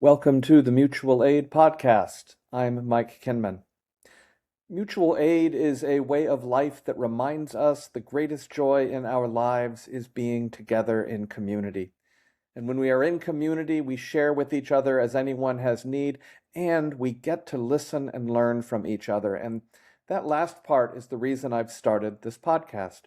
Welcome to the Mutual Aid Podcast. I'm Mike Kinman. Mutual aid is a way of life that reminds us the greatest joy in our lives is being together in community. And when we are in community, we share with each other as anyone has need, and we get to listen and learn from each other. And that last part is the reason I've started this podcast.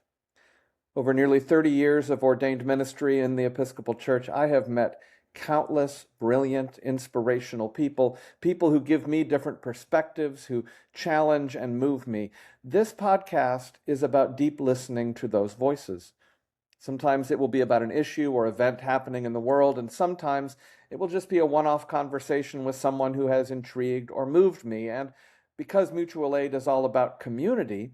Over nearly 30 years of ordained ministry in the Episcopal Church, I have met countless brilliant, inspirational people who give me different perspectives, who challenge and move me. This podcast is about deep listening to those voices. Sometimes it will be about an issue or event happening in the world, and sometimes it will just be a one-off conversation with someone who has intrigued or moved me. And because Mutual Aid is all about community,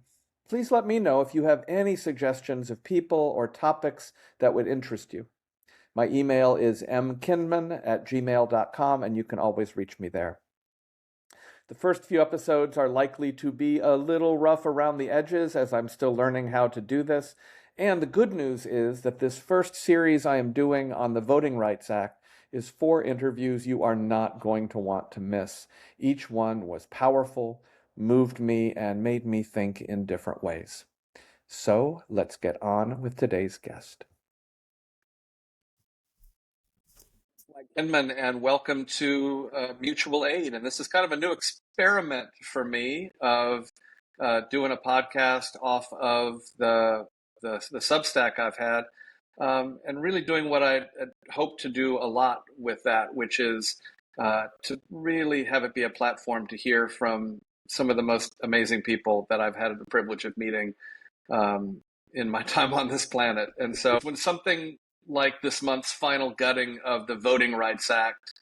please let me know if you have any suggestions of people or topics that would interest you. My email is mkinman@gmail.com, and you can always reach me there. The first few episodes are likely to be a little rough around the edges as I'm still learning how to do this. And the good news is that this first series I am doing on the Voting Rights Act is 4 interviews you are not going to want to miss. Each one was powerful, moved me, and made me think in different ways. So let's get on with today's guest. Inman, and welcome to Mutual Aid. And this is kind of a new experiment for me of doing a podcast off of the Substack I've had, and really doing what I hope to do a lot with that, which is to really have it be a platform to hear from some of the most amazing people that I've had the privilege of meeting in my time on this planet. And so when something like this month's final gutting of the Voting Rights Act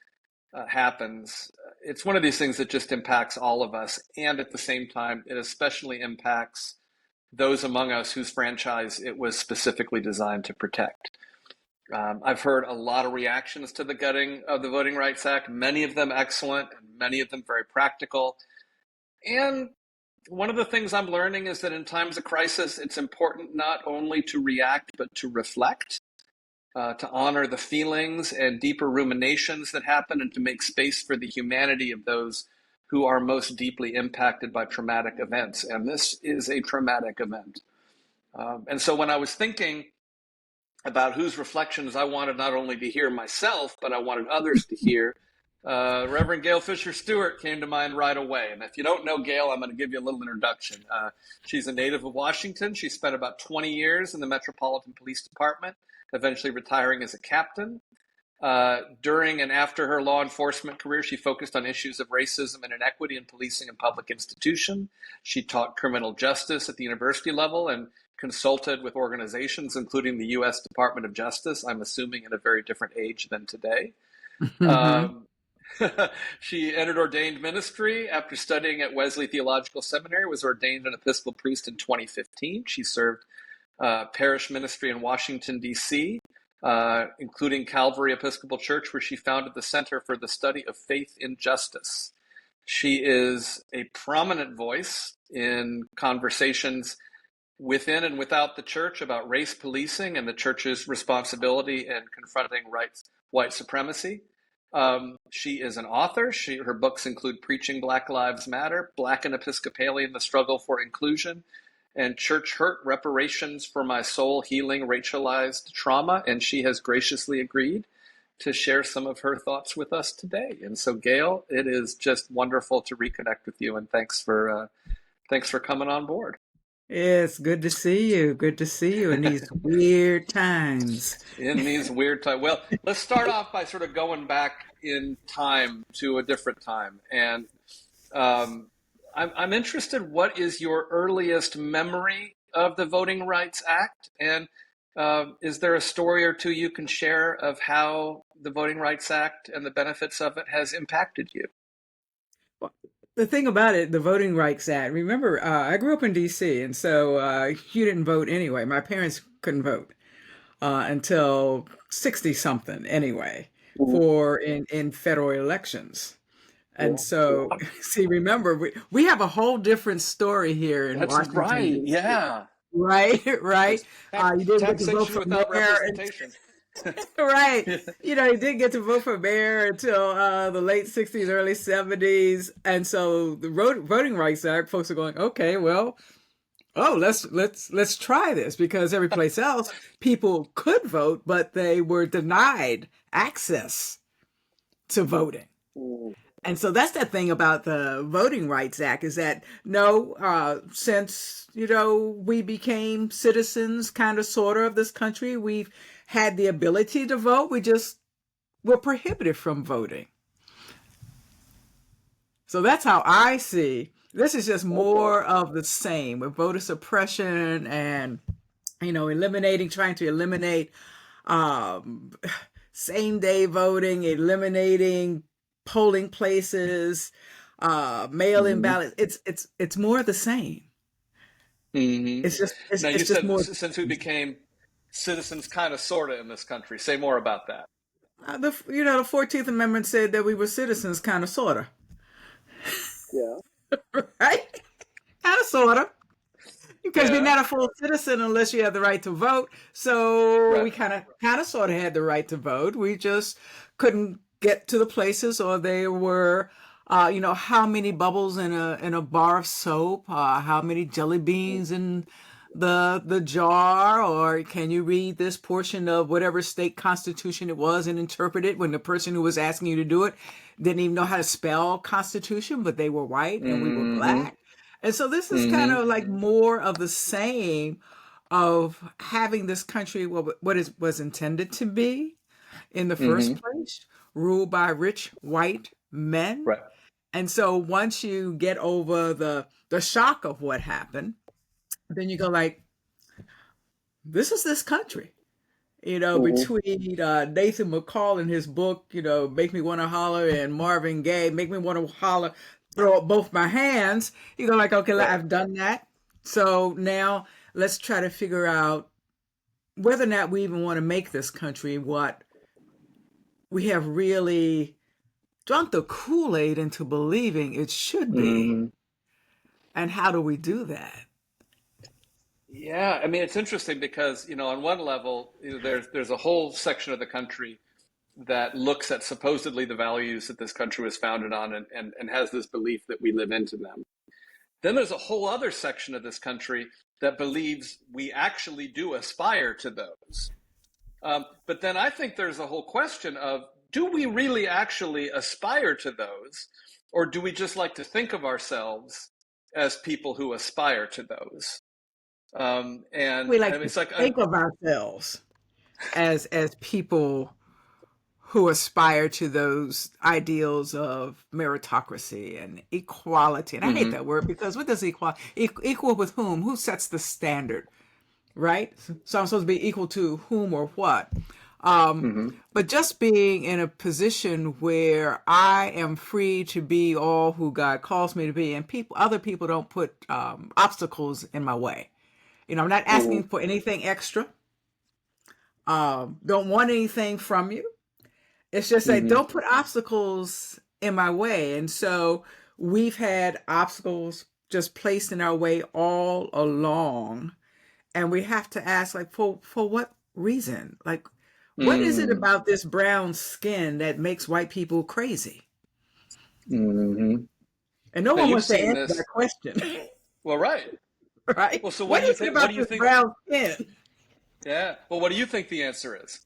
happens, it's one of these things that just impacts all of us. And at the same time, it especially impacts those among us whose franchise it was specifically designed to protect. I've heard a lot of reactions to the gutting of the Voting Rights Act, many of them excellent, and many of them very practical. And one of the things I'm learning is that in times of crisis, it's important not only to react, but to reflect. To honor the feelings and deeper ruminations that happen, and to make space for the humanity of those who are most deeply impacted by traumatic events. And this is a traumatic event. And so when I was thinking about whose reflections I wanted not only to hear myself, but I wanted others to hear, Reverend Gayle Fisher-Stewart came to mind right away. And if you don't know Gayle, I'm going to give you a little introduction. She's a native of Washington. She spent about 20 years in the Metropolitan Police Department, eventually retiring as a captain. During and after her law enforcement career, she focused on issues of racism and inequity in policing and public institutions. She taught criminal justice at the university level and consulted with organizations, including the U.S. Department of Justice, I'm assuming at a very different age than today. She entered ordained ministry after studying at Wesley Theological Seminary, was ordained an Episcopal priest in 2015. She served parish ministry in Washington, D.C., including Calvary Episcopal Church, where she founded the Center for the Study of Faith in Justice. She is a prominent voice in conversations within and without the church about race policing and the church's responsibility in confronting white supremacy. She is an author. Her books include Preaching Black Lives Matter, Black and Episcopalian, The Struggle for Inclusion, and Church Hurt, Reparations for My Soul, Healing Racialized Trauma. And she has graciously agreed to share some of her thoughts with us today. And so, Gayle, it is just wonderful to reconnect with you, and thanks for coming on board. It's good to see you. Good to see you in these weird times. Well, let's start off by sort of going back in time to a different time. And I'm interested, what is your earliest memory of the Voting Rights Act? And is there a story or two you can share of how the Voting Rights Act and the benefits of it has impacted you? Well, the thing about it, the Voting Rights Act, remember, I grew up in D.C., and so you didn't vote anyway. My parents couldn't vote until 60-something anyway in federal elections. And so, see, remember, we have a whole different story here in Washington. Right, yeah. Right. You didn't get to vote for without mayor. representation. Right. He didn't get to vote for mayor until the late 60s, early 70s. And so the Voting Rights Act, folks are going, okay, well, oh, let's try this, because every place else people could vote, but they were denied access to voting. And so that's the thing about the Voting Rights Act, is that no, since, we became citizens, kind of, sort of this country, we've had the ability to vote. We just were prohibited from voting. So that's how I see. This is just more of the same with voter suppression and, trying to eliminate um, same day voting, eliminating polling places, mail-in Hmm. ballots. It's more of the same. Hmm. It's Now, you just said more. since we became citizens, kind of, sort of, in this country. Say more about that. The 14th Amendment said that we were citizens, kind of, sort of, Yeah. right? Kind of, sort of. Because you're Yeah. not a full citizen unless you have the right to vote. So Right. we kind of, sort of had the right to vote. We just couldn't get to the places, or they were, how many bubbles in a bar of soap, how many jelly beans in the jar, or can you read this portion of whatever state constitution it was and interpret it, when the person who was asking you to do it didn't even know how to spell constitution, but they were white and we were Hmm. black. And so this is kind Hmm. of like more of the same of having this country, what is was intended to be in the first Hmm. place, ruled by rich white men. Right. And so once you get over the shock of what happened, then you go like, this is this country. Hmm. Between Nathan McCall in his book, Make Me Want to Holler, and Marvin Gaye, Make Me Want to Holler, Throw Up Both My Hands, you go like, okay, Right. I've done that. So now let's try to figure out whether or not we even want to make this country what we have really drunk the Kool-Aid into believing it should be. Hmm. And how do we do that? Yeah, I mean, it's interesting because, on one level, there's a whole section of the country that looks at supposedly the values that this country was founded on, and has this belief that we live into them. Then there's a whole other section of this country that believes we actually do aspire to those. But then I think there's a whole question of, do we really actually aspire to those? Or do we just like to think of ourselves as people who aspire to those? We And like to it's like, think of ourselves as people who aspire to those ideals of meritocracy and equality. And I hate mhm, that word, because what does equal with whom? Who sets the standard, right? So I'm supposed to be equal to whom or what? Um, mhm, but just being in a position where I am free to be all who God calls me to be, and other people don't put obstacles in my way. I'm not mhm, asking for anything extra. Don't want anything from you. It's just that mhm, don't put obstacles in my way. And so we've had obstacles just placed in our way all along. And we have to ask, like, for what reason? Like, what is it mhm, about this brown skin that makes white people crazy? mhm. And no Now one you've wants to seen answer that this. question, Well, right. right? Well, so what What do you is it think? What do about you this think? brown skin? Yeah. Well, what do you think the answer is?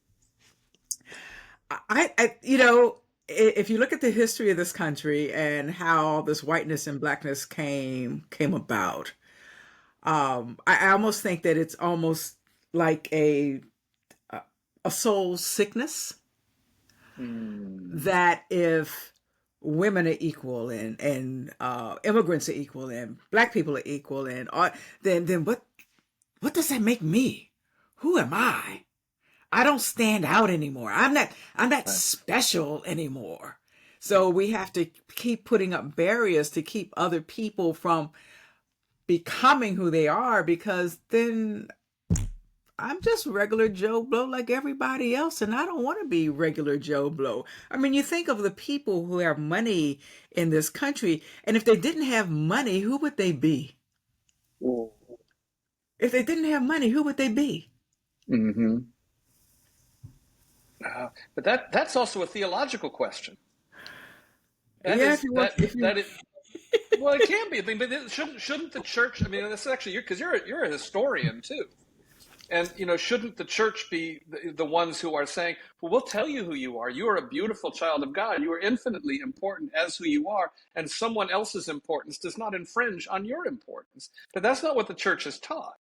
If you look at the history of this country and how this whiteness and blackness came about, I almost think that it's almost like a soul sickness, Mm, that if women are equal, and immigrants are equal, and black people are equal, and then what does that make me? Who am I? I don't stand out anymore. I'm not right. special anymore. So we have to keep putting up barriers to keep other people from becoming who they are, because then I'm just regular Joe Blow like everybody else, and I don't want to be regular Joe Blow. I mean, you think of the people who have money in this country, and if they didn't have money, who would they be? Mm, If they didn't have money, who would they be? mhm. But that's also a theological question. That Yeah, is that it. Well, it can be. I mean, but shouldn't the church? I mean, that's actually because you're a historian too. And shouldn't the church be the ones who are saying, "Well, we'll tell you who you are. You are a beautiful child of God. You are infinitely important as who you are, and someone else's importance does not infringe on your importance." But that's not what the church has taught.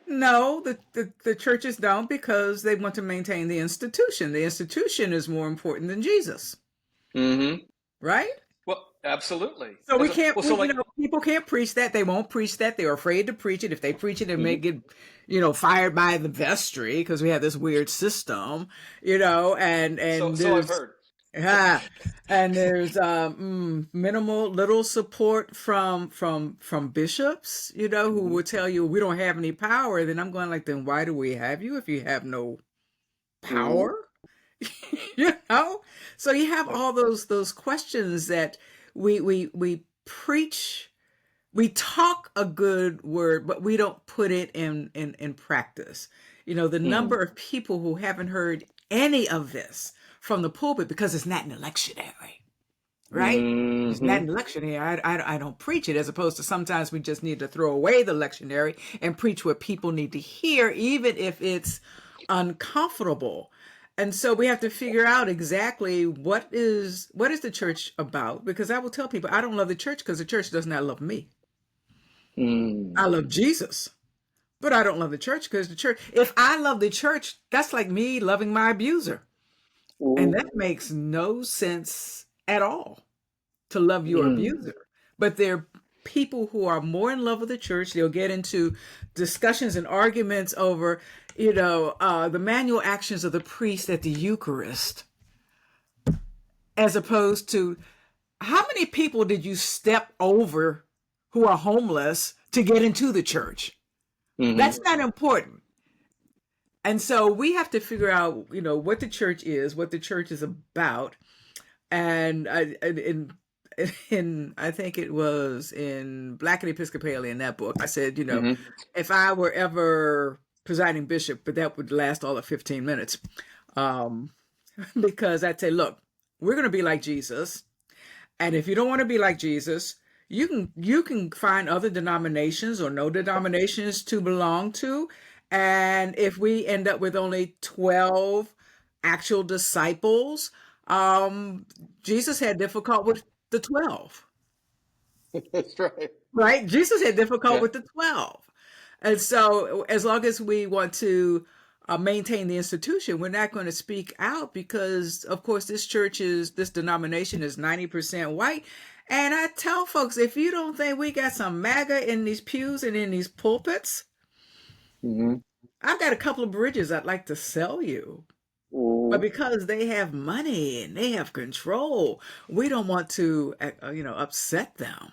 No, the churches don't because they want to maintain the institution. The institution is more important than Jesus, Mm-hmm. right? Well, absolutely. So we can't, Well, so like, people can't preach that. They won't preach that. They're afraid to preach it. If they preach it, they may mhm. get, fired by the vestry because we have this weird system, and So I've there's, heard. and there's minimal, little support from bishops, who Hmm. will tell you we don't have any power. Then I'm going like, then why do we have you if you have no Hmm. power? you know so you have Yep. all those questions that we preach. We talk a good word, but we don't put it in practice. The Hmm. number of people who haven't heard any of this from the pulpit because it's not an electionary, right? It's not Hmm. an lectionary. I don't preach it, as opposed to sometimes we just need to throw away the lectionary and preach what people need to hear, even if it's uncomfortable. And so we have to figure out exactly what is the church about, because I will tell people I don't love the church because the church does not love me. I Hmm. love Jesus, but I don't love the church because the church, if I love the church, that's like me loving my abuser. And that makes no sense at all, to love your Hmm. abuser. But there are people who are more in love with the church. They'll get into discussions and arguments over, the manual actions of the priest at the Eucharist, as opposed to how many people did you step over who are homeless to get into the church? Hmm. That's not important. And so we have to figure out, what the church is, what the church is about. And I think it was in Black and Episcopalian, that book, I said, Hmm. if I were ever presiding bishop, but that would last all of 15 minutes, um, because I'd say, look, we're going to be like Jesus, and if you don't want to be like Jesus, you can find other denominations or no denominations to belong to, and if we end up with only 12 actual disciples, um, Jesus had difficult with the 12, That's right. right? Jesus had difficult Yeah. with the 12. And so, as long as we want to maintain the institution, we're not going to speak out because, of course, this denomination is 90% white. And I tell folks, if you don't think we got some MAGA in these pews and in these pulpits, Hmm. I've got a couple of bridges I'd like to sell you. But because they have money and they have control, we don't want to, upset them.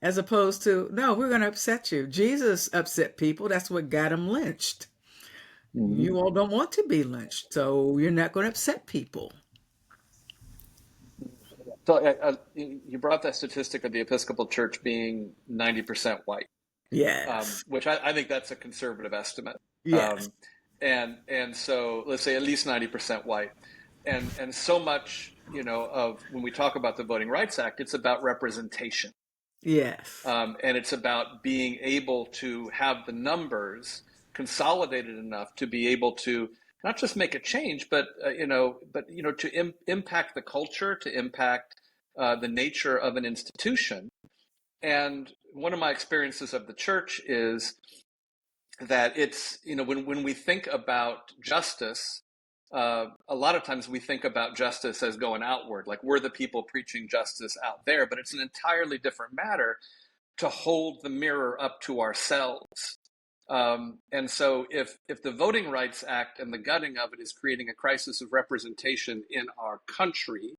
As opposed to, no, we're going to upset you. Jesus upset people. That's what got him lynched. Hmm. You all don't want to be lynched, so you're not going to upset people. So you brought that statistic of the Episcopal Church being 90% white, Yes. which I think that's a conservative estimate. Yes. Um, and so let's say at least 90% white. And so much, of when we talk about the Voting Rights Act, it's about representation. Yes. And it's about being able to have the numbers consolidated enough to be able to not just make a change, but to impact the culture, to impact the nature of an institution. And one of my experiences of the church is that it's when we think about justice, a lot of times we think about justice as going outward, like we're the people preaching justice out there, but it's an entirely different matter to hold the mirror up to ourselves. And so if the Voting Rights Act and the gutting of it is creating a crisis of representation in our country,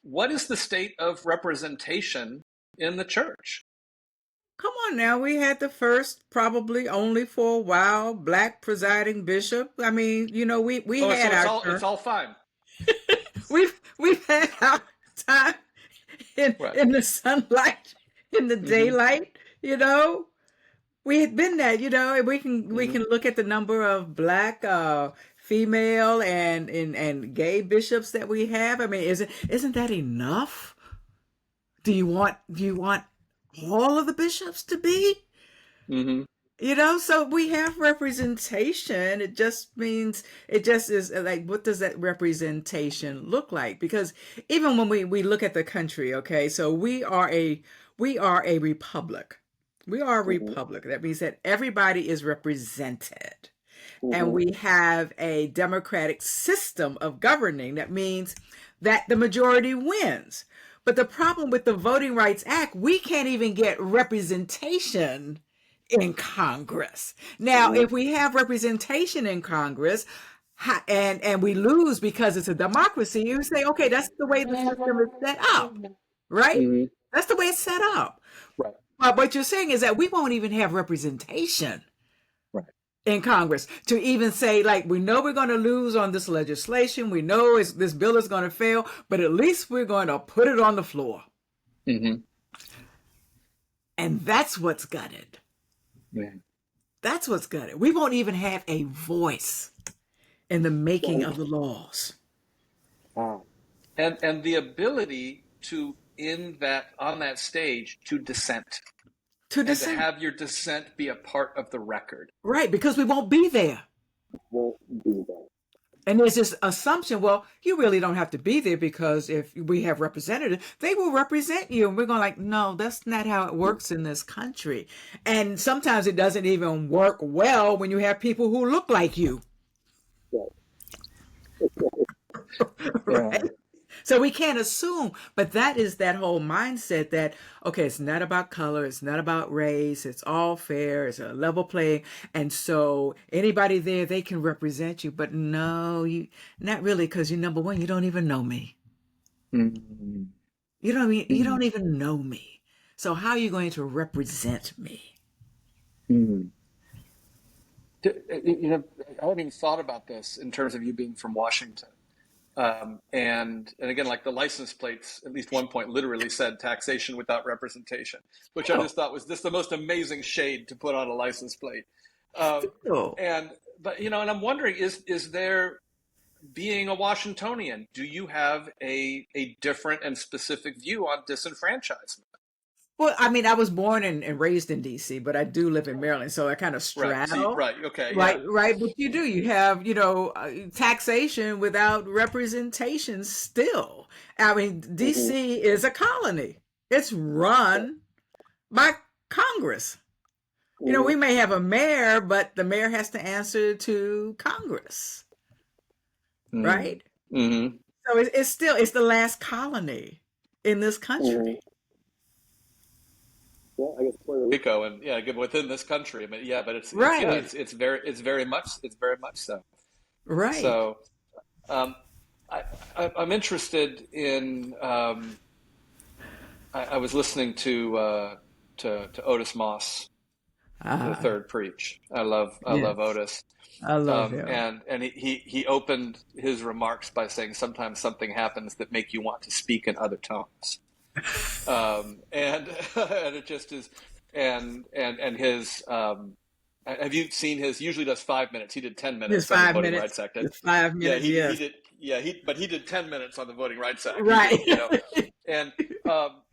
what is the state of representation in the church? Come on now. We had the first, probably only for a while, black presiding bishop. I mean, we Oh, had so it's our all turn. it's all fine. We've had our time in Right. in the sunlight, in the Mm-hmm. daylight, you know. We had been there, and we can Mm-hmm. look at the number of black female and gay bishops that we have? I mean, isn't that enough? Do you want all of the bishops to be? Hmm. So we have representation. It just means, it just is like, what does that representation look like? Because even when we look at the country, okay, so we are a republic. We are a Hmm. republic. That means that everybody is represented. And Hmm. we have a democratic system of governing. That means that the majority wins. But the problem with the Voting Rights Act, we can't even get representation in Congress. Now, Hmm. if we have representation in Congress, and we lose because it's a democracy, you say, okay, that's the way the system is set up, right? Hmm. That's the way it's set up. Right. But what you're saying is that we won't even have representation Right. in Congress to even say, like, we know we're going to lose on this legislation. We know this bill is going to fail, but at least we're going to put it on the floor. Hmm. And that's what's gutted. Yeah. That's what's gutted. We won't even have a voice in the making of the laws. Wow. And the ability to on that stage to dissent To and to dissent. have your dissent be a part of the record. Right, because we won't be there. Won't do that. And there's this assumption, well, you really don't have to be there because if we have representatives, they will represent you. And we're going like, no, that's not how it works in this country. And sometimes it doesn't even work well when you have people who look like you. Yeah. Right? So we can't assume, but that is that whole mindset that, okay, it's not about color, it's not about race, it's all fair, it's a level playing. And so anybody there, they can represent you. But no, you not really, because you, number one, you don't even know me. Mm-hmm. You don't even know me. So how are you going to represent me? Mm-hmm. I haven't even thought about this in terms of you being from Washington. And again, like the license plates, at least one point literally said taxation without representation, which I Oh, just thought was just the most amazing shade to put on a license plate. Um, oh. and I'm wondering, is there, being a Washingtonian, do you have a different and specific view on disenfranchisement? Well, I mean, I was born and raised in DC, but I do live in Maryland, so I kind of Right. See, straddle. right. Okay. Right, Yeah. right. But you have, taxation without representation still. I mean, Hmm. DC is a colony. It's run by Congress. We Hmm. may have a mayor, but the mayor has to answer to Congress, right? Hmm. So it's the last colony in this Hmm. country. Well, I guess Puerto Rico, and yeah, within this country. I mean, yeah, but it's yeah, Right, it's very much so. right. So, um, I'm interested in. I was listening to Otis Moss the Ah, third preach. I love yes. Otis. I love him. And he opened his remarks by saying sometimes something happens that make you want to speak in other tongues. And and it just is, and his have you seen his, usually does 5 minutes. He did 10 Just minutes on the five Voting minutes. Rights Act. Just 5 minutes, He yes. did, yeah, he did 10 minutes on the Voting Rights Act. He did, Right. and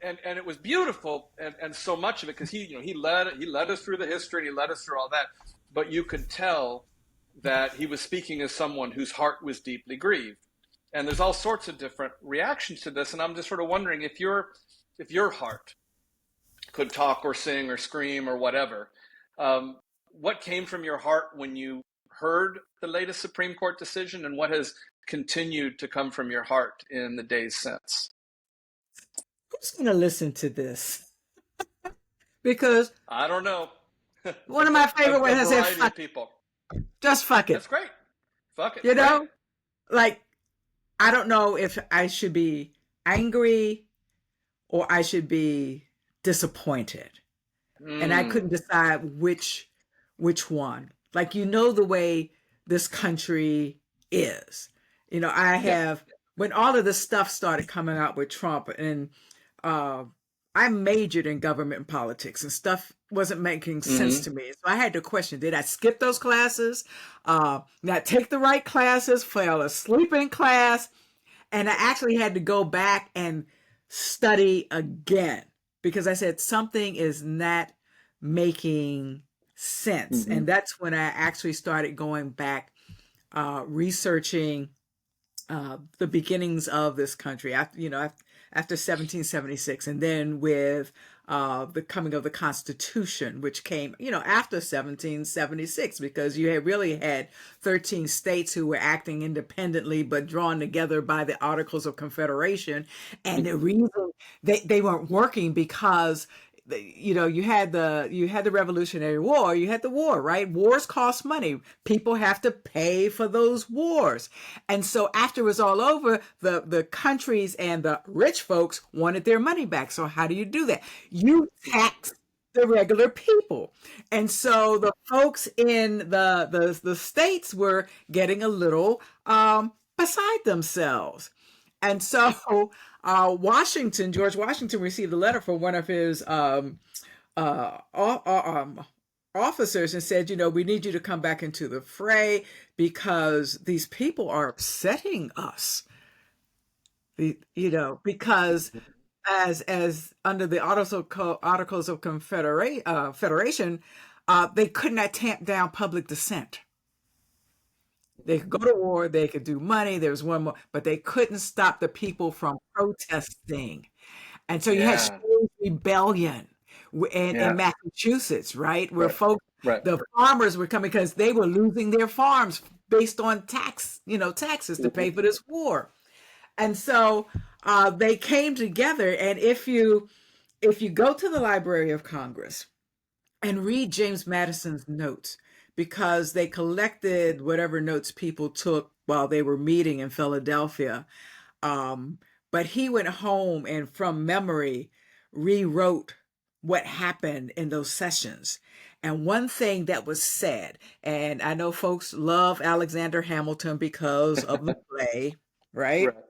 and it was beautiful, and so much of it, because he led us through the history, and he led us through all that, but you could tell that he was speaking as someone whose heart was deeply grieved. And there's all sorts of different reactions to this, and I'm just sort of wondering if your heart could talk or sing or scream or whatever, what came from your heart when you heard the latest Supreme Court decision, and what has continued to come from your heart in the days since? Who's going to listen to this? Because I don't know. one of my favorite A ones has said, variety of fuck, people. just fuck it. That's great. Fuck it. You Great. know, like, I don't know if I should be angry or I should be disappointed. And I Mm. couldn't decide which one. Like, the way this country is. I Yeah. have, when all of this stuff started coming out with Trump, and uh I majored in government and politics, and stuff wasn't making sense Hmm. to me. So I had to question, did I skip those classes? Not take the right classes, fell asleep in class, and I actually had to go back and study again because I said something is not making sense. Hmm. And that's when I actually started going back, researching the beginnings of this country after, after 1776, and then with the coming of the Constitution, which came, after 1776, because you had really had 13 states who were acting independently but drawn together by the Articles of Confederation. And the reason they weren't working because you had the Revolutionary War, you had the war, right? Wars cost money. People have to pay for those wars. And so after it was all over, the countries and the rich folks wanted their money back. So how do you do that? You tax the regular people. And so the folks in the states were getting a little beside themselves. And so George Washington received a letter from one of his officers and said, we need you to come back into the fray because these people are upsetting us. Because as under the Articles of Federation, they could not tamp down public dissent. They could go to war, they could do money, there was one more, but they couldn't stop the people from protesting. And so you had Yeah. Shays' Rebellion in Yeah. Massachusetts, right? Where Right. folks, Right. the farmers were coming because they were losing their farms based on taxes to pay Hmm. for this war. And so they came together. And if you go to the Library of Congress and read James Madison's notes, because they collected whatever notes people took while they were meeting in Philadelphia. Um, but he went home and from memory rewrote what happened in those sessions. And one thing that was said, and I know folks love Alexander Hamilton because of the play, right? Right.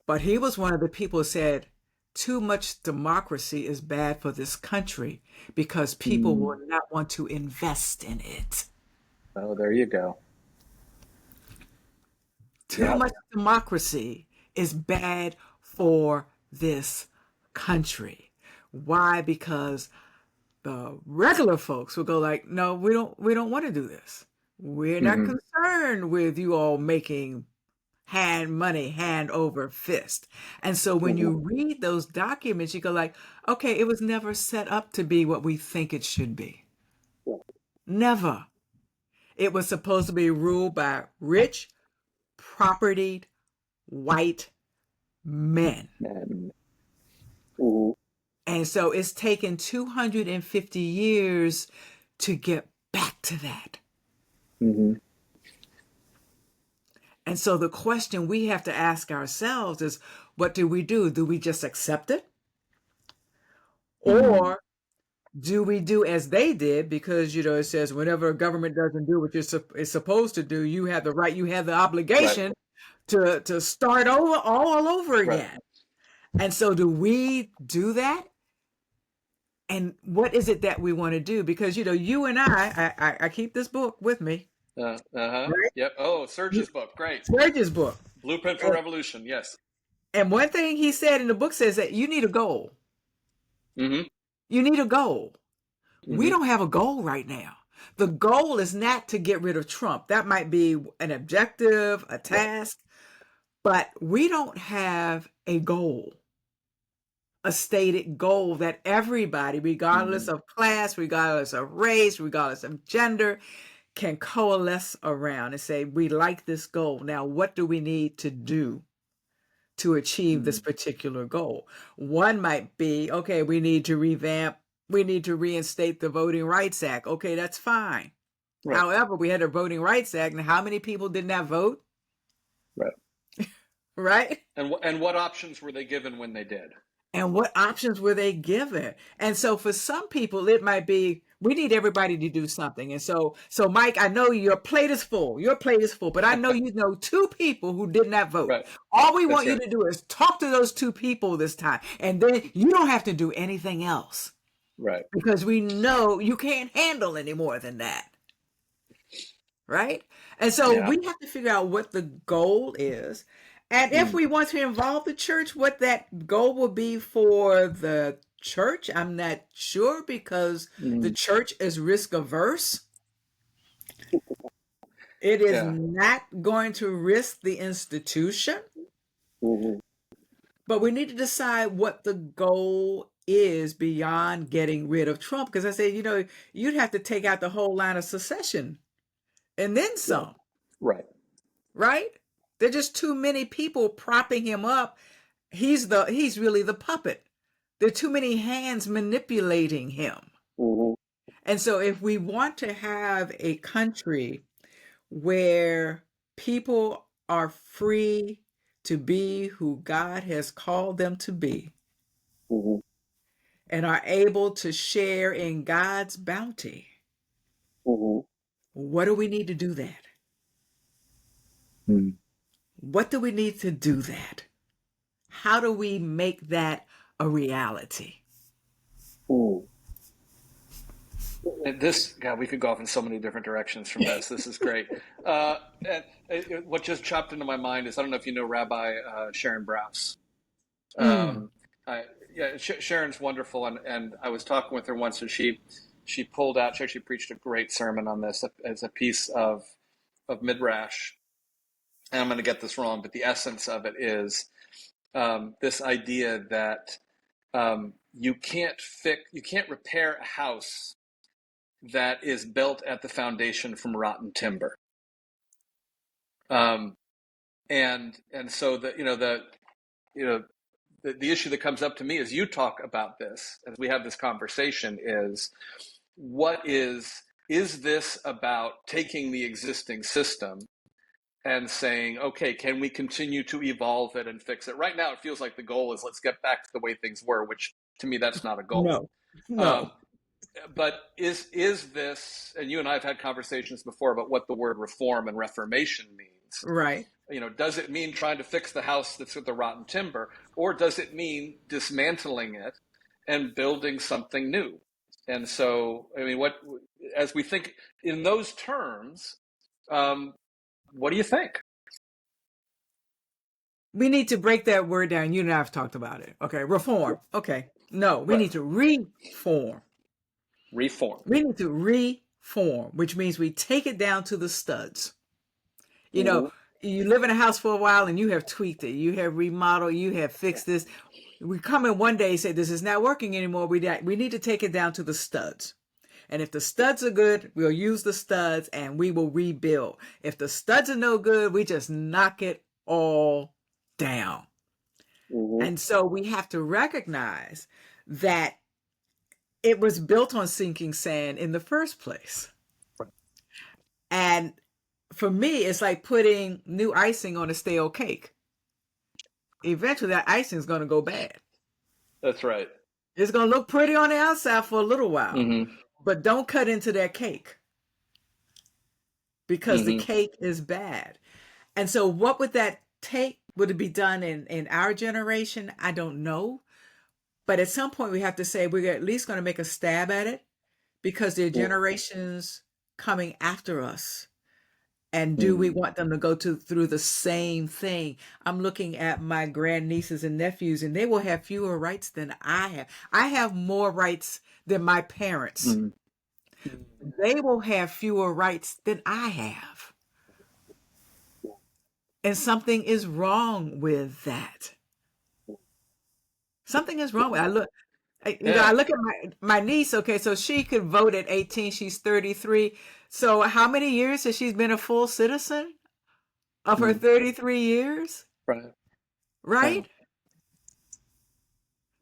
But he was one of the people who said, too much democracy is bad for this country because people will Mm. not want to invest in it. Oh, there you go. Too Yeah. much democracy is bad for this country. Why? Because the regular folks will go like, no, we don't want to do this. We're not Hmm. concerned with you all making hand over fist. And so when Hmm. you read those documents, you go like, okay, it was never set up to be what we think it should be. Never. It was supposed to be ruled by rich, propertied, white men. And, ooh. And so it's taken 250 years to get back to that. Hmm. And so the question we have to ask ourselves is, what do we do? Do we just accept it? Mm. Or do we do as they did? Because, it says whenever a government doesn't do what it's supposed to do, you have the right, you have the Right. obligation to start over all over Right. again. And so do we do that? And what is it that we want to do? Because, you and I keep this book with me, Uh-huh. right? Yep. Oh, Serge's book. Great. Serge's book. Blueprint for And, Revolution. Yes. and one thing he said in the book says that you need a goal. Hmm. You need a goal. We Hmm. don't have a goal right now. The goal is not to get rid of Trump. That might be an objective, a Right. task, but we don't have a goal, a stated goal that everybody, regardless Hmm. of class, regardless of race, regardless of gender, can coalesce around and say, we like this goal. Now, what do we need to do to achieve this Hmm. particular goal? One might be, okay, we need to reinstate the Voting Rights Act. Okay, that's fine. Right. However, we had a Voting Rights Act, and how many people did not vote? Right. Right? And what options were they given when they did? And what options were they given? And so for some people, it might be, we need everybody to do something. And so Mike, I know your plate is full. Your plate is full, but I know you know two people who did not vote. Right. All we That's want you right. to do is talk to those two people this time. And then you don't have to do anything else Right. because we know you can't handle any more than that. Right? And so Yeah. we have to figure out what the goal is. And if we want to involve the church, what that goal will be for the church, I'm not sure because the church is risk averse. It is Yeah. not going to risk the institution, Mhm. but we need to decide what the goal is beyond getting rid of Trump. Because I say, you'd have to take out the whole line of secession and then some, Right. right? There are just too many people propping him up. He's really the puppet. There are too many hands manipulating him. Mhm. And so if we want to have a country where people are free to be who God has called them to be Mhm. and are able to share in God's bounty, Mhm. what do we need to do that? Mm. What do we need to do that? How do we make that a reality? Mm. God, we could go off in so many different directions from this. This is great. And what just chopped into my mind is, I don't know if you know Rabbi Sharon Brous. Mm, Um, yeah, Sharon's wonderful, and I was talking with her once, and she pulled out. She actually preached a great sermon on this as a piece of midrash. And I'm going to get this wrong, but the essence of it is this idea that you can't repair a house that is built at the foundation from rotten timber. Um, and so the issue that comes up to me as you talk about this, as we have this conversation, is is this about taking the existing system and saying, okay, can we continue to evolve it and fix it? Right now, it feels like the goal is let's get back to the way things were, which to me, that's not a goal. no, Um, no, but is this, and you and I have had conversations before about what the word reform and reformation means. right. Does it mean trying to fix the house that's with the rotten timber, or does it mean dismantling it and building something new? And so, I mean, as we think in those terms, what do you think? We need to break that word down. You and I have talked about it. Okay, reform. Okay, no, we Right. need to reform. Reform. We need to reform, which means we take it down to the studs. You know, Mm-hmm. you live in a house for a while and you have tweaked it, you have remodeled, you have fixed this. We come in one day and say, this is not working anymore. We need to take it down to the studs. And if the studs are good, we'll use the studs and we will rebuild. If the studs are no good, we just knock it all down. Mm-hmm. And so we have to recognize that it was built on sinking sand in the first place. And for me, it's like putting new icing on a stale cake. Eventually, that icing is going to go bad. That's right. It's going to look pretty on the outside for a little while, Mm-hmm. but don't cut into that cake because the Mm-hmm. cake is bad. And so, what would that take? Would it be done in our generation? I don't know. But at some point, we have to say we're at least going to make a stab at it because there are generations coming after us. And do we want them to go through the same thing? I'm looking at my grandnieces and nephews, and they will have fewer rights than I have. I have more rights than my parents. Mm-hmm. They will have fewer rights than I have. And something is wrong with that. Something is wrong with it. I Yeah. look at my niece. Okay, so she could vote at 18. She's 33. So how many years has she been a full citizen of her Mm-hmm. 33 years? Right. Right. Right?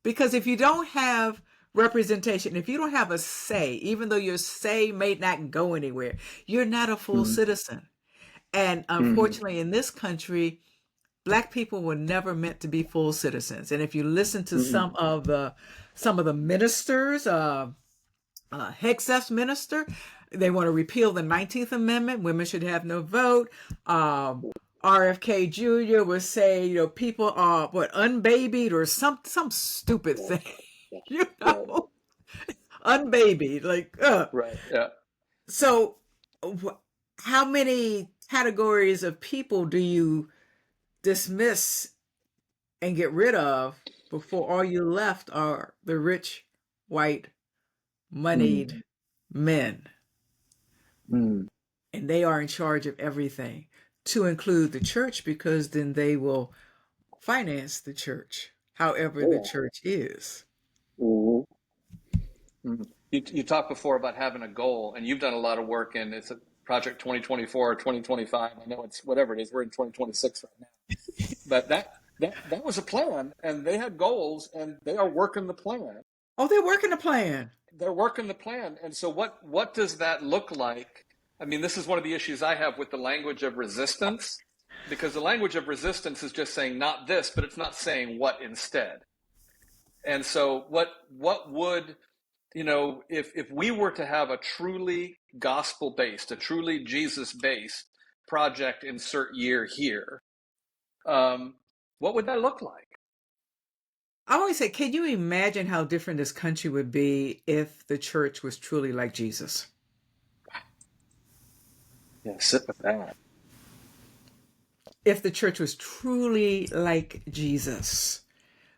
Because if you don't have representation, if you don't have a say, even though your say may not go anywhere, you're not a full Mm-hmm. citizen. And Mm-hmm. unfortunately, in this country, Black people were never meant to be full citizens. And if you listen to Mm-mm. some of the ministers, Hegseth's minister, they want to repeal the 19th Amendment. Women should have no vote. Um, RFK Jr. would say, people are unbabied or some stupid thing, you Right. know, unbabied, like. Right. Yeah. So, wh- how many categories of people do you dismiss and get rid of before all you left are the rich, white, Mm. moneyed men? Mm. And they are in charge of everything, to include the church, because then they will finance the church, however the Yeah. church is. Mhm. Mhm. You talked before about having a goal, and you've done a lot of work in it's a project 2024 or 2025. I know it's whatever it is. We're in 2026 right now, but that was a plan, and they had goals, and they are working the plan. Oh, they're working a plan. They're working the plan, and so what does that look like? I mean, this is one of the issues I have with the language of resistance, because the language of resistance is just saying not this, but it's not saying what instead. And so what would if we were to have a truly gospel based, a truly Jesus based project, insert year here, what would that look like? I always say, can you imagine how different this country would be if the church was truly like Jesus? Yeah, sit with that. If the church was truly like Jesus,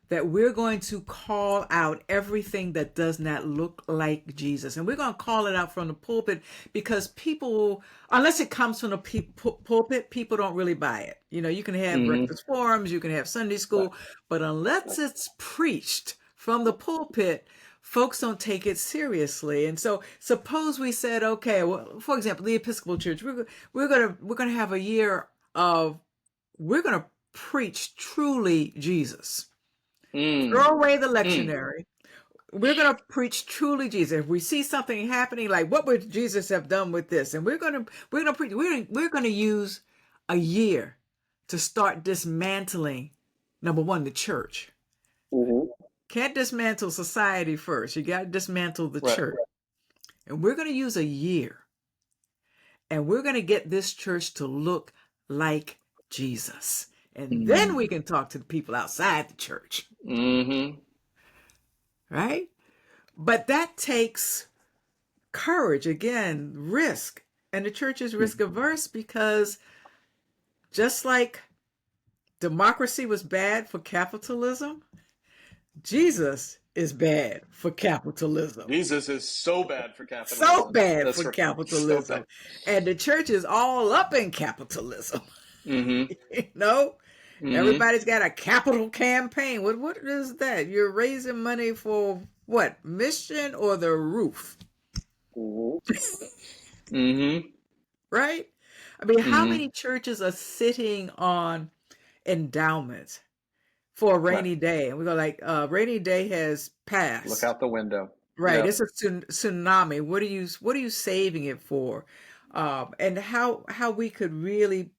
that we're going to call out everything that does not look like Jesus. And we're going to call it out from the pulpit, because people, unless it comes from the pulpit, people don't really buy it. You can have Mm-hmm. breakfast forums, you can have Sunday Right. school, but unless it's preached from the pulpit, folks don't take it seriously. And so suppose we said, okay, well, for example, the Episcopal Church, we're gonna have a year of, we're gonna preach truly Jesus. Mm. Throw away the Mm. lectionary. We're going to preach truly Jesus. If we see something happening, like what would Jesus have done with this? And we're going to preach. We're going to use a year to start dismantling, number one, the church. Mm-hmm. Can't dismantle society first. You got to dismantle the Right. church. And we're going to use a year. And we're going to get this church to look like Jesus. And then we can talk to the people outside the church. Mm-hmm. Right? But that takes courage, again, risk. And the church is risk averse, because just like democracy was bad for capitalism, Jesus is bad for capitalism. Jesus is so bad for So capitalism. bad That's for right. So capitalism. bad. And the church is all up in capitalism. Mm-hmm. Mm-hmm. Everybody's got a capital campaign. What is that? You're raising money for what? Mission or the roof? Mm-hmm. Right? I mean, how Mm-hmm. many churches are sitting on endowments for a Right. rainy day? And we go like, rainy day has passed. Look out the window. Right. Yeah. It's a tsunami. What are you saving it for? And how we could really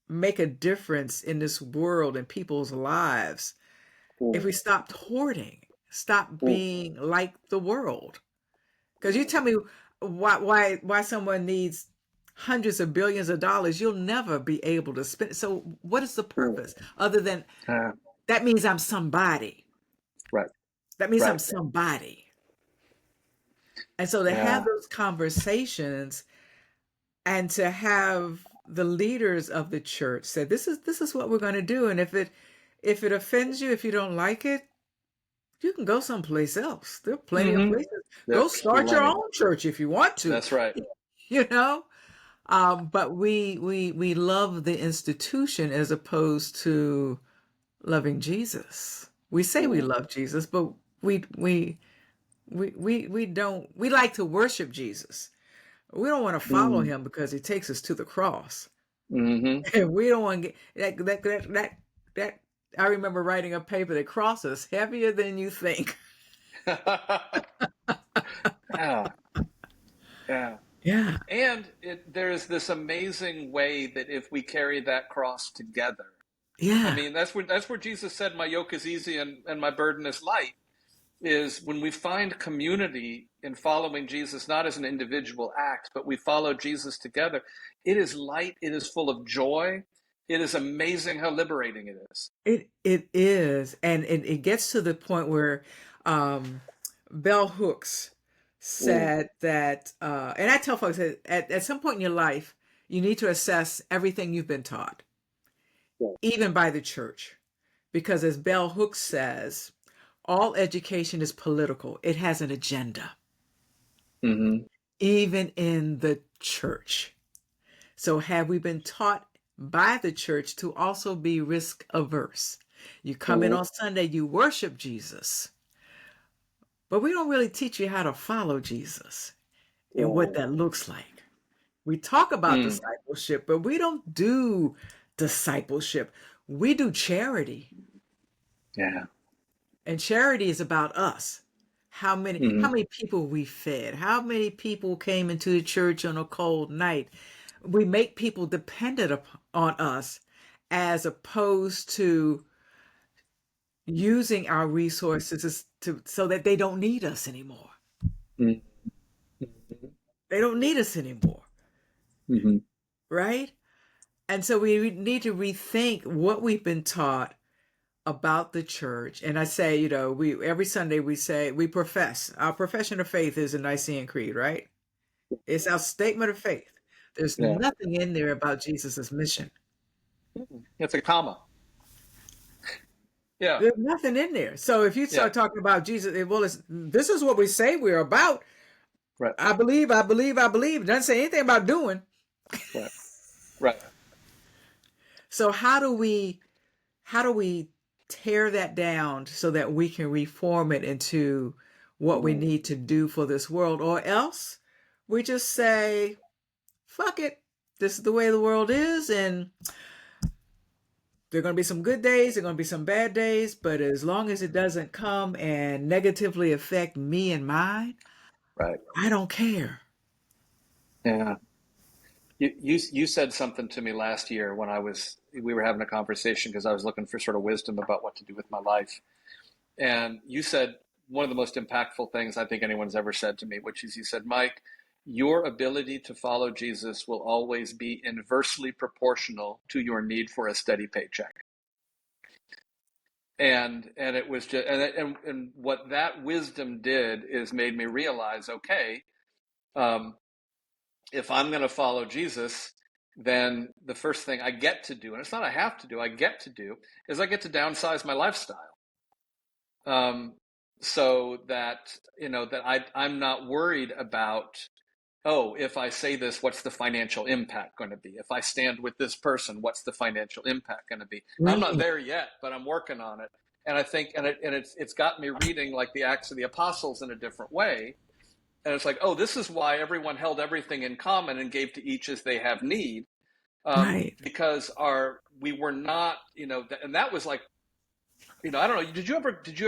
make a difference in this world and people's lives if we stopped hoarding, stop being like the world. Because you tell me why someone needs hundreds of billions of dollars, you'll never be able to spend. So what is the purpose other than that means I'm somebody? Right. That means I'm Right. somebody. And so to Yeah. have those conversations and to have the leaders of the church say, this is what we're going to do. And if it offends you, if you don't like it, you can go someplace else. There are plenty of Mm-hmm. places. Go There's start your plenty. own church if you want to. That's right. You know, but we love the institution as opposed to loving Jesus. We say we love Jesus, but we don't. We like to worship Jesus. We don't want to follow him because he takes us to the cross, Mm-hmm. and we don't want to get that. I remember writing a paper that cross is heavier than you think. Yeah. Yeah. Yeah. And there's this amazing way that if we carry that cross together, Yeah. I mean, that's where Jesus said, "My yoke is easy and my burden is light." Is when we find community in following Jesus, not as an individual act, but we follow Jesus together. It is light. It is full of joy. It is amazing how liberating it is. It is, and it gets to the point where um, Bell Hooks Mm. said that, and I tell folks that at some point in your life, you need to assess everything you've been taught, Yeah. even by the church, because as Bell Hooks says, all education is political. It has an agenda, Mm-hmm. even in the church. So have we been taught by the church to also be risk averse? You come in Mm-hmm. on Sunday, you worship Jesus, but we don't really teach you how to follow Jesus and what that looks like. We talk about Mm. discipleship, but we don't do discipleship. We do charity. Yeah. And charity is about us. How Mm-hmm. many people we fed? How many people came into the church on a cold night? We make people dependent on us as opposed to using our resources so that they don't need us anymore. Mm-hmm. They don't need us anymore, Mm-hmm. right? And so we need to rethink what we've been taught about the church. And I say, we every Sunday we say we profess. Our profession of faith is a Nicene Creed, right? It's our statement of faith. There's Yeah. nothing in there about Jesus's mission. It's a comma. Yeah. There's nothing in there. So if you Yeah. start talking about Jesus, well, this is what we say we're about. Right. I believe, I believe, I believe. It doesn't say anything about doing. Right. Right. So how do we tear that down so that we can reform it into what we Mm. need to do for this world? Or else we just say, fuck it. This is the way the world is, and there are going to be some good days, there are going to be some bad days, but as long as it doesn't come and negatively affect me and mine, Right. I don't care. Yeah. You said something to me last year when we were having a conversation because I was looking for sort of wisdom about what to do with my life. And you said one of the most impactful things I think anyone's ever said to me, which is you said, Mike, your ability to follow Jesus will always be inversely proportional to your need for a steady paycheck. And it was just and what that wisdom did is made me realize, okay, if I'm going to follow Jesus, then the first thing I get to do, and it's not I have to do, I get to do, is I get to downsize my lifestyle. So that, I'm not worried about, oh, if I say this, what's the financial impact going to be? If I stand with this person, what's the financial impact going to be? I'm not Right. there yet, but I'm working on it. And I think, it's got me reading like the Acts of the Apostles in a different way. And it's like, oh, this is why everyone held everything in common and gave to each as they have need, Right. because we were not, and that was like, I don't know. Did you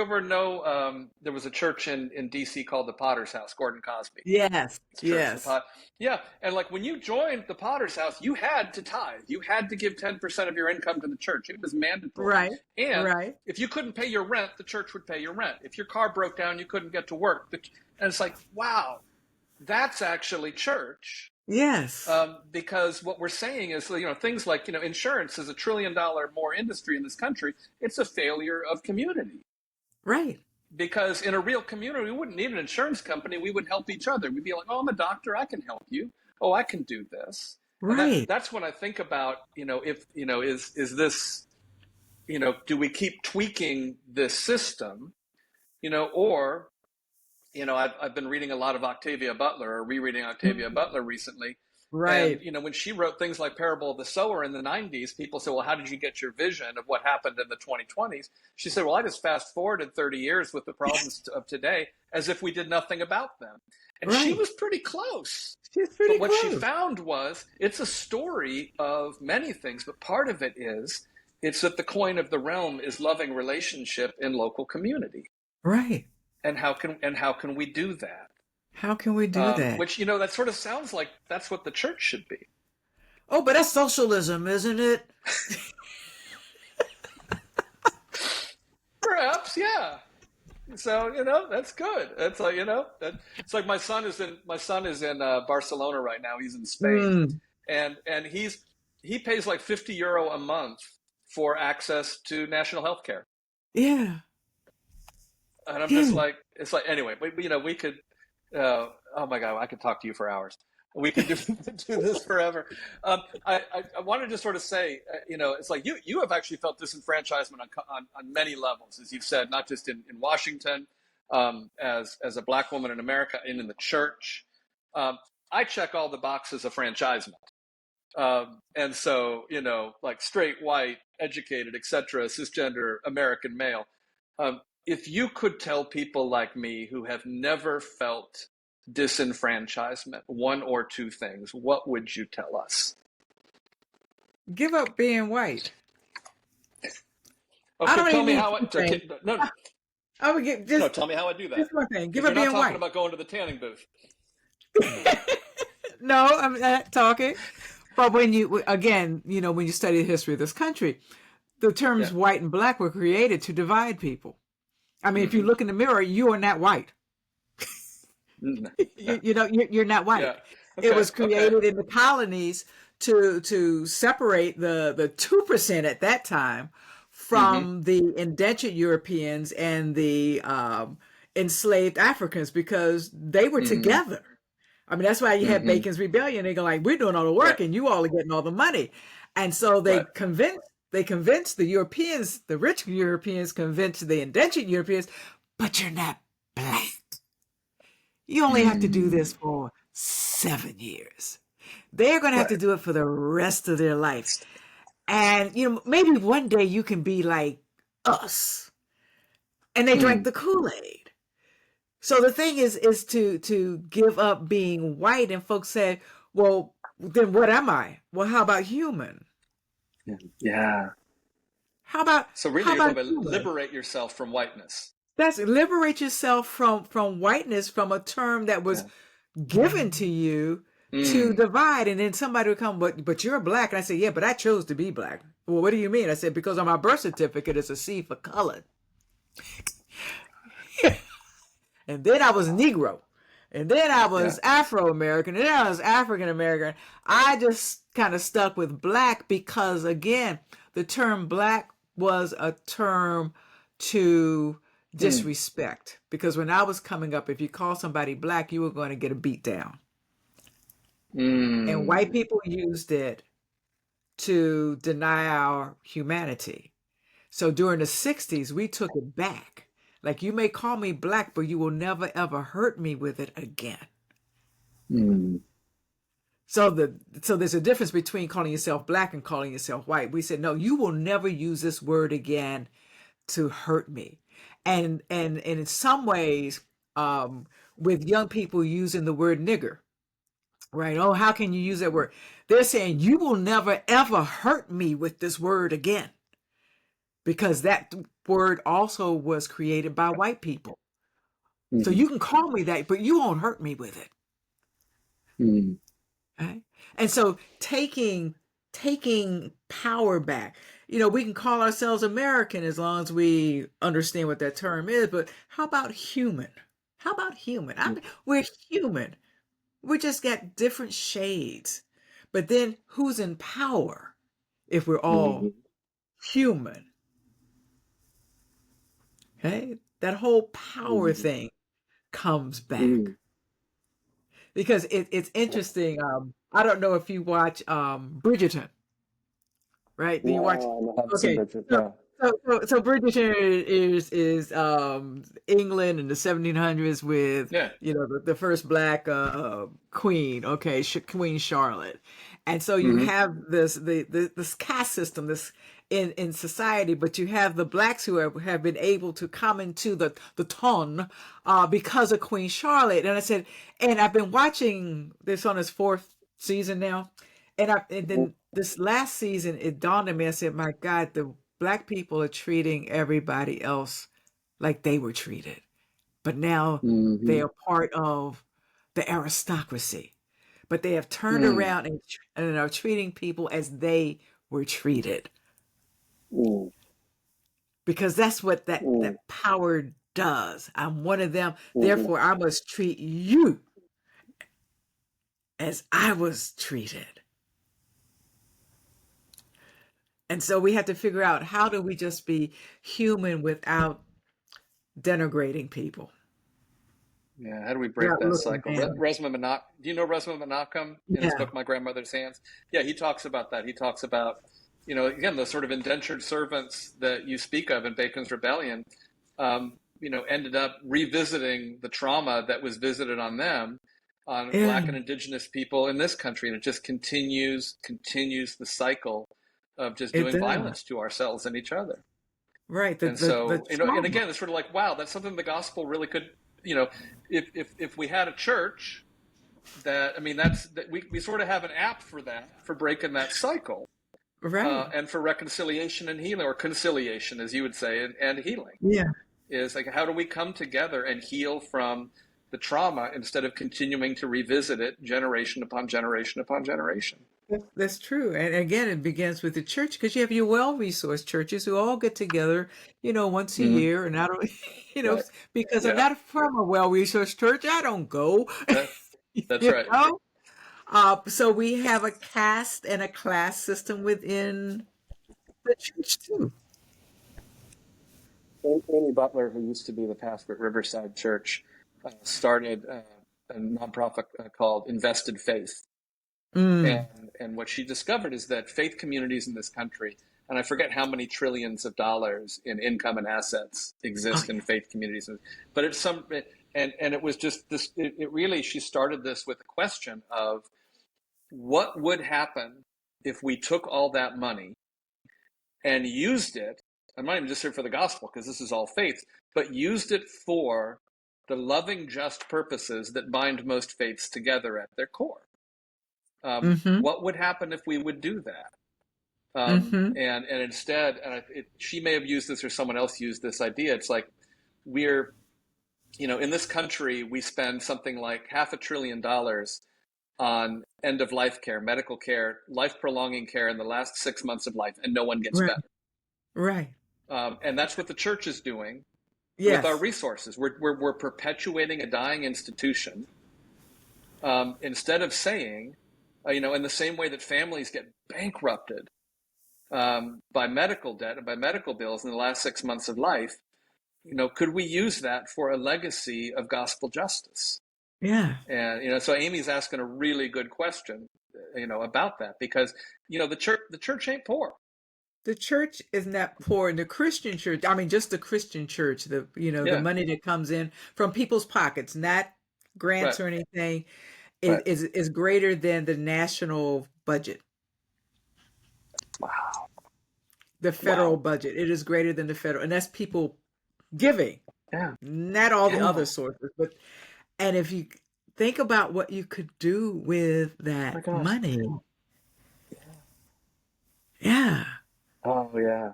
ever know there was a church in D.C. called the Potter's House, Gordon Cosby? Yes. Church, the Yes. pot. Yeah, and like when you joined the Potter's House, you had to tithe. You had to give 10% of your income to the church. It was mandatory. Right. And Right. if you couldn't pay your rent, the church would pay your rent. If your car broke down, you couldn't get to work. And it's like, wow, that's actually church. Yes. Because what we're saying is, things like, insurance is $1 trillion more industry in this country. It's a failure of community. Right. Because in a real community, we wouldn't need an insurance company. We would help each other. We'd be like, oh, I'm a doctor. I can help you. Oh, I can do this. And Right. that's when I think about, if, is this, do we keep tweaking this system, or, I've been reading a lot of Octavia Butler, or rereading Octavia Butler recently. And, Right. when she wrote things like Parable of the Sower in the 90s, people say, well, how did you get your vision of what happened in the 2020s? She said, well, I just fast forwarded 30 years with the problems of today as if we did nothing about them. And she Right. was pretty close. She's pretty But what she close. found was it's a story of many things, but part of it is it's that the coin of the realm is loving relationship in local community. Right. And how can we do that? How can we do that? Which, that sort of sounds like that's what the church should be. Oh, but that's socialism, isn't it? Perhaps, yeah. So that's good. It's like it's like my son is in Barcelona right now. He's in Spain, Mm, and he pays like €50 a month for access to national health care. yeah, And I'm just yeah. like, it's like, anyway, we could, oh my God, I could talk to you for hours. We could do, do this forever. I wanted to sort of say, it's like you have actually felt disenfranchisement on many levels, as you've said, not just in Washington, as a Black woman in America and in the church. I check all the boxes of franchisement. And so, like straight, white, educated, etc., cisgender American male. If you could tell people like me who have never felt disenfranchisement, one or two things, what would you tell us? Give up being white. I Okay, don't tell even me need how two I. things. Okay, no, I would get no, just tell me how I do that. one thing. Give Because up you're not being talking white. about going to the tanning booth. No, I'm not talking. But when you, again, when you study the history of this country, the terms Yeah. white and black were created to divide people. I mean, if you Mm-hmm. look in the mirror, you are not white. You're not white. Yeah. It Okay. was Okay. created in the colonies to separate the 2% at that time Mm-hmm. from the indentured Europeans and the enslaved Africans because they were Mm-hmm. together. I mean, that's why you had Mm-hmm. Bacon's Rebellion. They go like, we're doing all the Right. work and you all are getting all the money. And so Right. they convinced the Europeans, the rich Europeans convinced the indentured Europeans, but you're not black. You only have to do Mm. this for 7 years. They're going to have to Right. do it for the rest of their life. And, maybe one day you can be like us. And they drank Mm. the Kool-Aid. So the thing is to give up being white. And folks say, well, then what am I? Well, how about human? Yeah. How about So how really, you're about going to human? liberate yourself from whiteness. That's liberate yourself from whiteness, from a term that was Yeah. given to you to Mm. divide. And then somebody would come, but you're black. And I say, yeah, but I chose to be black. Well, what do you mean? I said, because on my birth certificate, it's a C for colored. And then I was Negro. And then I Yeah. was Afro-American. And then I was African-American. I just kind of stuck with black because, again, the term black was a term to Mm. disrespect. Because when I was coming up, if you call somebody black, you were going to get a beat down. And white Mm. people used it to deny our humanity. So during the 60s, we took it back. Like, you may call me black, but you will never ever hurt me with it again. Mm. So there's a difference between calling yourself black and calling yourself white. We said, no, you will never use this word again to hurt me. And in some ways, with young people using the word nigger, right? Oh, how can you use that word? They're saying you will never ever hurt me with this word again. Because that word also was created by white people. So Mm. you can call me that, but you won't hurt me with it. Mm. Right? And so taking power back. We can call ourselves American as long as we understand what that term is, but how about human? How about human? We're human. We just got different shades. But then who's in power if we're all Mm. human? Okay? That whole power Mm. thing comes back Mm. because it's interesting. I don't know if you watch Bridgerton, right? Do you watch? No, I haven't seen Okay, Bridget. so No. so Bridgerton is England in the 1700s with Yeah. the first black queen, okay, Queen Charlotte, and so you Mm-hmm. have this caste system, this in society, but you have the blacks who have been able to come into the ton because of Queen Charlotte. And I said, and I've been watching this on its fourth season now, and then this last season it dawned on me. I said, my God, the black people are treating everybody else like they were treated, but now they Mm-hmm. are part of the aristocracy. But they have turned Mm. around and are treating people as they were treated. Mm. because that's what Mm, that power does. I'm one of them, mhm. therefore I must treat you as I was treated. And so we have to figure out, how do we just be human without denigrating people, Yeah, how do we break without that looking cycle? down. Do you know Resma Menachem in his Yeah, book My Grandmother's Hands? Yeah, he talks about that. He talks about, again, the sort of indentured servants that you speak of in Bacon's Rebellion, ended up revisiting the trauma that was visited on them, on yeah, Black and Indigenous people in this country, and it just continues the cycle of just it doing does. violence to ourselves and each other. Right. And The so, and trauma. again, it's sort of like, wow, that's something the gospel really could, you know, if we had a church that, I mean, we sort of have an app for that, for breaking that cycle, Right. and for reconciliation and healing, or conciliation, as you would say, and healing Yeah. is like, how do we come together and heal from the trauma instead of continuing to revisit it generation upon generation upon generation? That's true. And again, it begins with the church, because you have your well-resourced churches who all get together, once a Mm-hmm. year. And I don't, you know, Right. because I'm Yeah. not from a well-resourced church, I don't go, That, that's you right. know? So we have a caste and a class system within the church too. Amy Butler, who used to be the pastor at Riverside Church, started a nonprofit called Invested Faith. Mm. And what she discovered is that faith communities in this country, and I forget how many trillions of dollars in income and assets Oh, exist in yeah. faith communities, but it's and it was just this. It really, she started this with a question of what would happen if we took all that money and used it. I'm not even just here for the gospel, because this is all faith, but used it for the loving, just purposes that bind most faiths together at their core. Mm-hmm. What would happen if we would do that? Mm-hmm. And instead, she may have used this, or someone else used this idea. It's like, we're, in this country, we spend something like $500 billion on end of life care, medical care, life prolonging care in the last 6 months of life, and no one gets Right. better. Right. And that's what the church is doing with our Yes. resources. We're perpetuating a dying institution, instead of saying, in the same way that families get bankrupted by medical debt and by medical bills in the last 6 months of life, could we use that for a legacy of gospel justice? Yeah. And so Amy's asking a really good question, about that, because the church ain't poor. The church is not poor. And the Christian church, I mean, just the Christian church, the Yeah, money that comes in from people's pockets, not right, grants or anything, is right. is, is greater than the national budget, Wow, the federal wow. budget. It is greater than the federal, and that's people giving, Yeah, not all the yeah. other sources. But and if you think about what you could do with Oh my that gosh. money, yeah. Oh yeah. And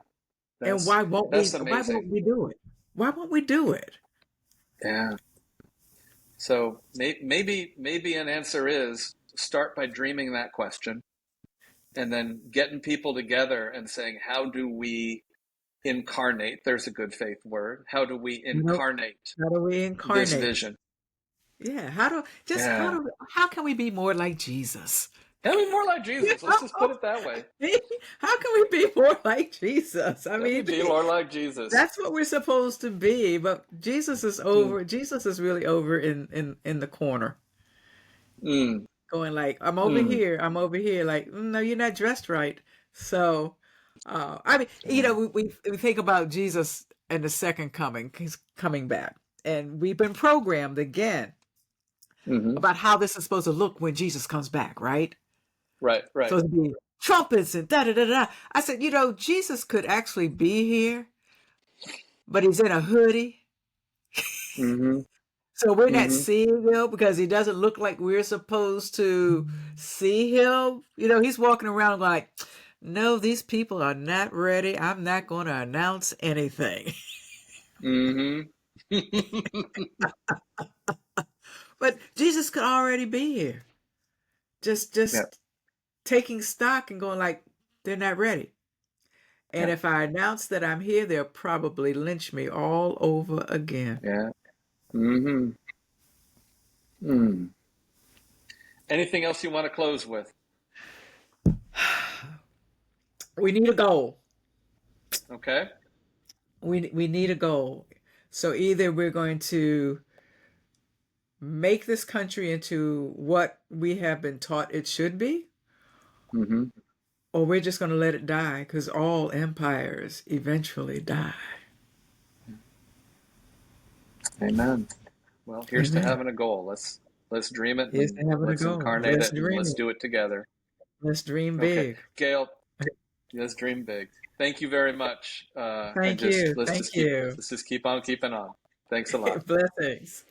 That's that's why amazing. won't we do it? Why won't we do it? Yeah. So maybe an answer is start by dreaming that question, and then getting people together and saying, how do we incarnate? There's a good faith word. How do we You know, incarnate how do we this incarnate? vision? Yeah, Yeah. how can we be more like Jesus? Can we be more like You Jesus? Let's just put know? it that way. How can we be more like Jesus? I Can we mean, be more like Jesus? that's what we're supposed to be, but Mm, Jesus is really over in the corner, mm, going like, mm. I'm over here, like, no, you're not dressed right. So, I mean, Yeah. we think about Jesus and the second coming, he's coming back, and we've been programmed again Hmm. about how this is supposed to look when Jesus comes back, right? Right, right. Supposed to be trumpets and da da da da. I said, Jesus could actually be here, but he's in a hoodie. Hmm. So we're not Hmm. seeing him because he doesn't look like we're supposed to see him. He's walking around like, no, these people are not ready. I'm not going to announce anything. Hmm. But Jesus could already be here. Just Yeah. just taking stock and going like, they're not ready. And Yeah. if I announce that I'm here, they'll probably lynch me all over again. Yeah. Mm-hmm. Mm. Anything else you want to close with? We need a goal. Okay. We need a goal. So either we're going to make this country into what we have been taught it should be, Mm-hmm. or we're just going to let it die because all empires eventually die. Amen. Well, here's to Amen. having a goal. Let's dream it Here's and to having a let's goal. incarnate Let's it and dream let's it. do it together. Let's dream Okay, big. Gayle, let's dream big. Thank you very much. And Thank just you. Thank you. let's just keep on keeping on. Thanks a lot. Blessings.